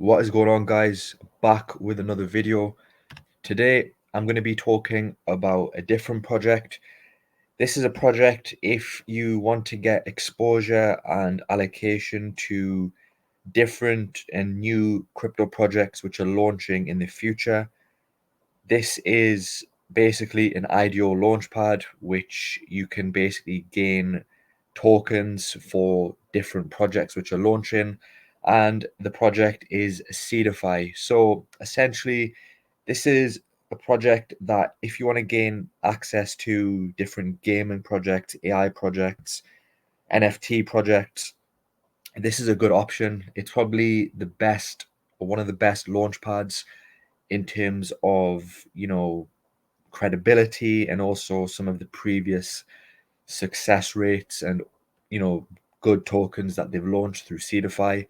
What is going on, guys? Back with another video. Today, I'm going to be talking about a different project. This is a project if you want to get exposure and allocation to different and new crypto projects which are launching in the future. This is basically an ideal launchpad which you can basically gain tokens for different projects which are launching, and the project is Seedify. So essentially, this is a project that if you want to gain access to different gaming projects, AI projects, NFT projects, this is a good option. It's probably the best or one of the best launch pads in terms of, credibility and also some of the previous success rates and, you know, good tokens that they've launched through Seedify.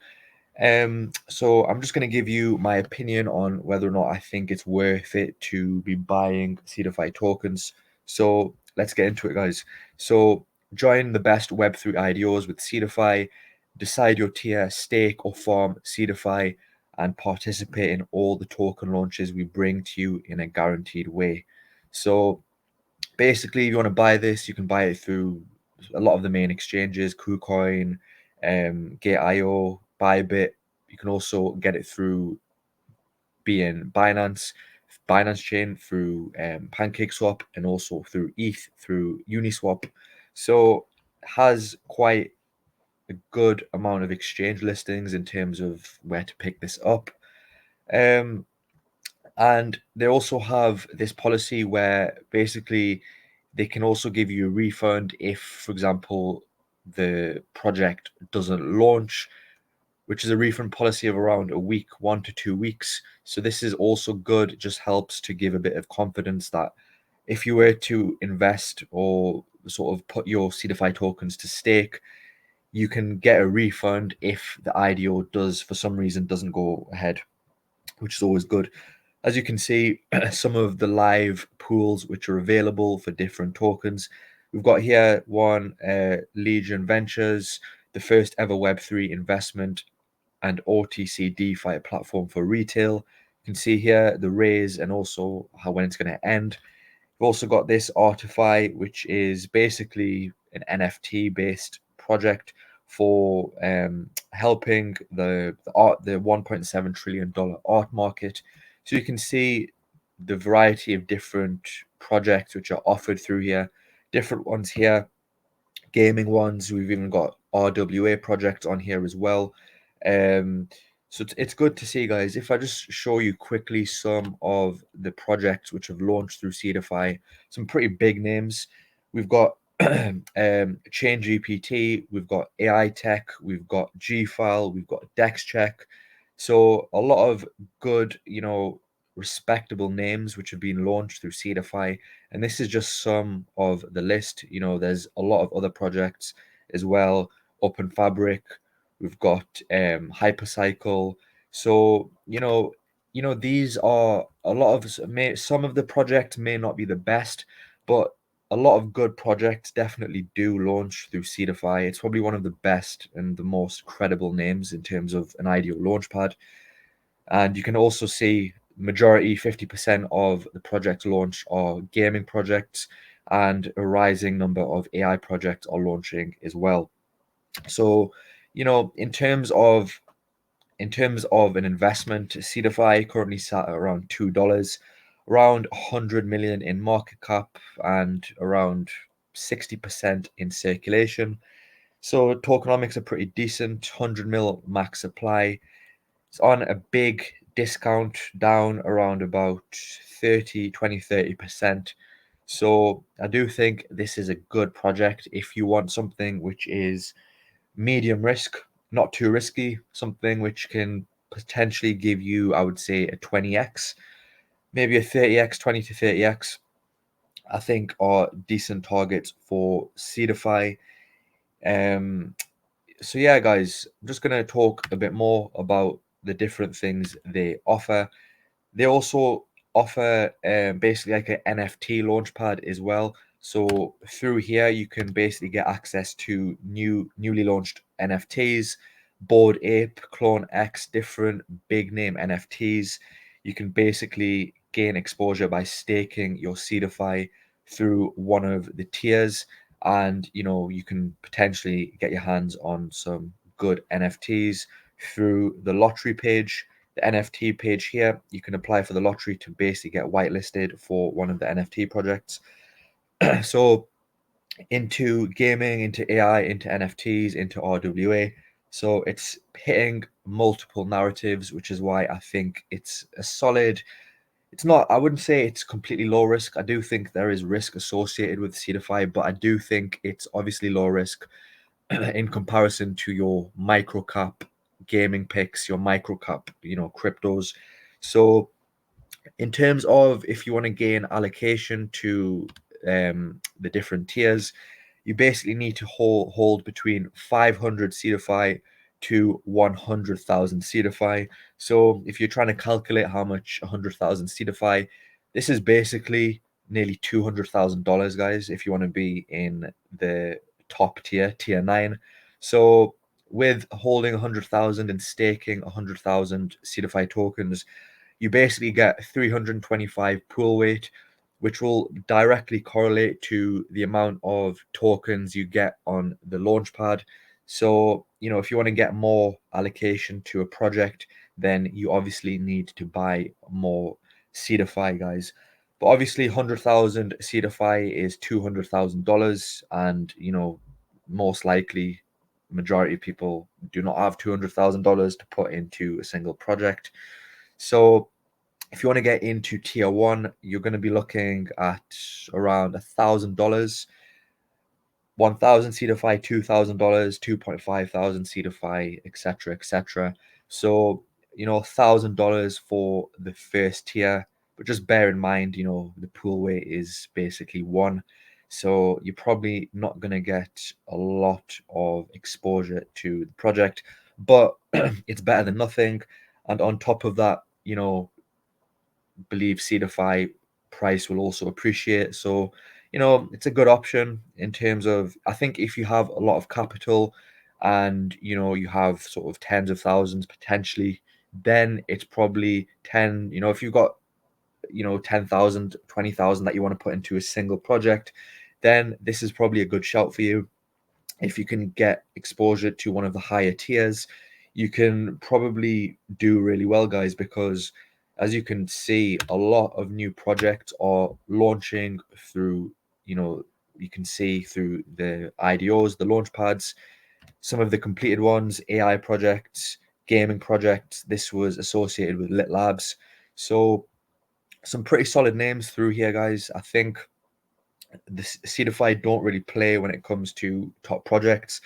So I'm just going to give you my opinion on whether or not I think it's worth it to be buying Seedify tokens. So let's get into it, guys. So join the best Web3 IDOs with Seedify, decide your tier, stake or farm Seedify, and participate in all the token launches we bring to you in a guaranteed way. So basically, if you want to buy this, you can buy it through a lot of the main exchanges: KuCoin, Gate.io, Bybit. You can also get it through being Binance Chain through PancakeSwap, and also through ETH through Uniswap. So it has quite a good amount of exchange listings in terms of where to pick this up. Um, and they also have this policy where basically they can also give you a refund if, for example, the project doesn't launch, which is a refund policy of around a week, 1 to 2 weeks. So this is also good. It just helps to give a bit of confidence that if you were to invest or sort of put your Seedify tokens to stake, you can get a refund if the IDO does, for some reason, doesn't go ahead, which is always good. As you can see, some of the live pools which are available for different tokens. We've got here one, Legion Ventures, the first ever Web3 investment and OTC DeFi platform for retail. You can see here the raise and also when it's going to end. We've also got this Artify, which is basically an NFT based project for helping the $1.7 trillion art market. So you can see the variety of different projects which are offered through here. Different ones here, gaming ones. We've even got RWA projects on here as well. Um, so it's good to see, guys. If I just show you quickly some of the projects which have launched through Seedify, some pretty big names. We've got Chain GPT, we've got AI Tech, we've got Gfile, we've got DexCheck. So a lot of good, respectable names which have been launched through Seedify, and this is just some of the list. There's a lot of other projects as well. Open Fabric, we've got Hypercycle. So these are a lot of some of the projects may not be the best, but a lot of good projects definitely do launch through Seedify. It's probably one of the best and the most credible names in terms of an ideal launchpad. And you can also see majority, 50% of the projects launched are gaming projects, and a rising number of AI projects are launching as well. So, in terms of an investment, Seedify currently sat at around $2, around 100 million in market cap, and around 60% in circulation. So tokenomics are pretty decent. 100 mil max supply. It's on a big discount, down around about 30%. So I do think this is a good project if you want something which is medium risk, not too risky, something which can potentially give you, I would say, a 20x, maybe a 30x, 20 to 30x, I think are decent targets for Seedify. Um, so yeah, guys, I'm just gonna talk a bit more about the different things they offer. They also offer basically like an NFT launchpad as well. So through here, you can basically get access to newly launched NFTs, Bored Ape, Clone X, different big name NFTs. You can basically gain exposure by staking your Seedify through one of the tiers, and you can potentially get your hands on some good NFTs through the lottery page. The NFT page here, you can apply for the lottery to basically get whitelisted for one of the NFT projects. So into gaming, into AI, into NFTs, into RWA. So it's hitting multiple narratives, which is why I think it's a solid. It's not, I wouldn't say it's completely low risk. I do think there is risk associated with Seedify, but I do think it's obviously low risk in comparison to your micro cap gaming picks, your micro cap, cryptos. So in terms of if you want to gain allocation to the different tiers, you basically need to hold between 500 Seedify to 100,000 Seedify. So if you're trying to calculate how much 100,000 Seedify, this is basically nearly $200,000, guys, if you want to be in the top tier, tier 9. So with holding 100,000 and staking 100,000 Seedify tokens, you basically get 325 pool weight, which will directly correlate to the amount of tokens you get on the launchpad. So, if you want to get more allocation to a project, then you obviously need to buy more Seedify, guys. But obviously, 100,000 Seedify is $200,000, and most likely, majority of people do not have $200,000 to put into a single project. So if you want to get into tier 1, you're going to be looking at around $1,000, 1,000 Seedify, $2,000, 2,500 Seedify, etc., etc. So $1,000 for the first tier, but just bear in mind, the pool weight is basically 1. So you're probably not going to get a lot of exposure to the project, but it's better than nothing. And on top of that, believe Seedify price will also appreciate. So, it's a good option in terms of, I think if you have a lot of capital and, you have sort of tens of thousands potentially, then it's probably 10, if you've got, 10,000, 20,000 that you want to put into a single project, then this is probably a good shout for you. If you can get exposure to one of the higher tiers, you can probably do really well, guys, because as you can see, a lot of new projects are launching through, you can see through the IDOs, the launch pads, some of the completed ones, AI projects, gaming projects. This was associated with Lit Labs. So some pretty solid names through here, guys. I think the Seedify don't really play when it comes to top projects.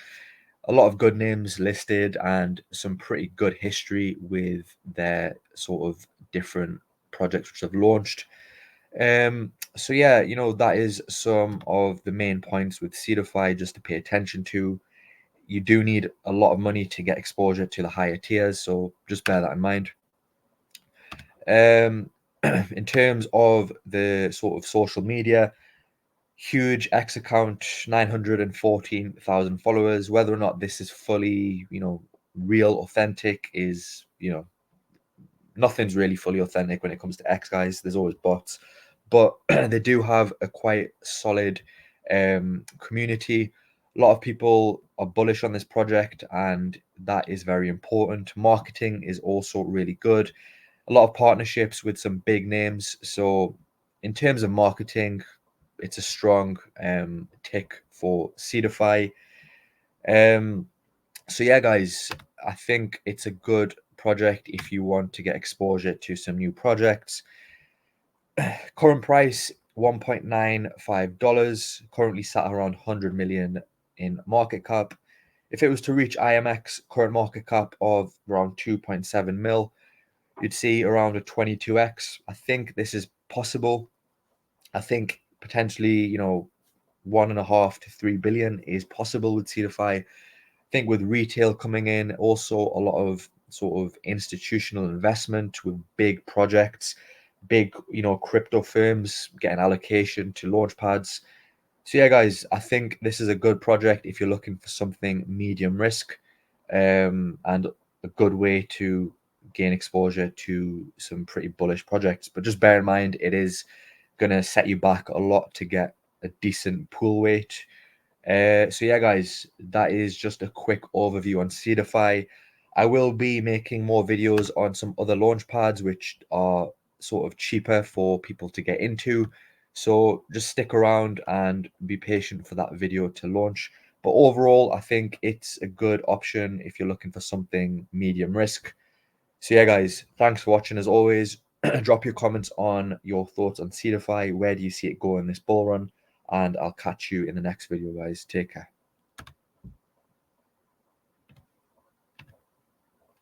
A lot of good names listed and some pretty good history with their sort of different projects which have launched. So yeah, that is some of the main points with Seedify just to pay attention to. You do need a lot of money to get exposure to the higher tiers, so just bear that in mind. Um, in terms of the sort of social media, huge X account, 914,000 followers. Whether or not this is fully, real, authentic is, nothing's really fully authentic when it comes to X, guys. There's always bots, but they do have a quite solid community. A lot of people are bullish on this project, and that is very important. Marketing is also really good. A lot of partnerships with some big names. So, in terms of marketing, it's a strong tick for Seedify. Um, so yeah, guys, I think it's a good project if you want to get exposure to some new projects. Current price $1.95, currently sat around 100 million in market cap. If it was to reach IMX current market cap of around 2.7 mil, you'd see around a 22x. I think this is possible. I think potentially, 1.5 to 3 billion is possible with Seedify. I think with retail coming in, also a lot of sort of institutional investment with big projects, big, crypto firms getting allocation to launch pads. So yeah, guys, I think this is a good project if you're looking for something medium risk. and a good way to gain exposure to some pretty bullish projects. But just bear in mind, it is going to set you back a lot to get a decent pool weight. So yeah, guys, that is just a quick overview on Seedify. I will be making more videos on some other launch pads which are sort of cheaper for people to get into. So just stick around and be patient for that video to launch. But overall, I think it's a good option if you're looking for something medium risk. So yeah, guys, thanks for watching as always. Drop your comments on your thoughts on Seedify. Where do you see it going this bull run? And I'll catch you in the next video, guys. Take care.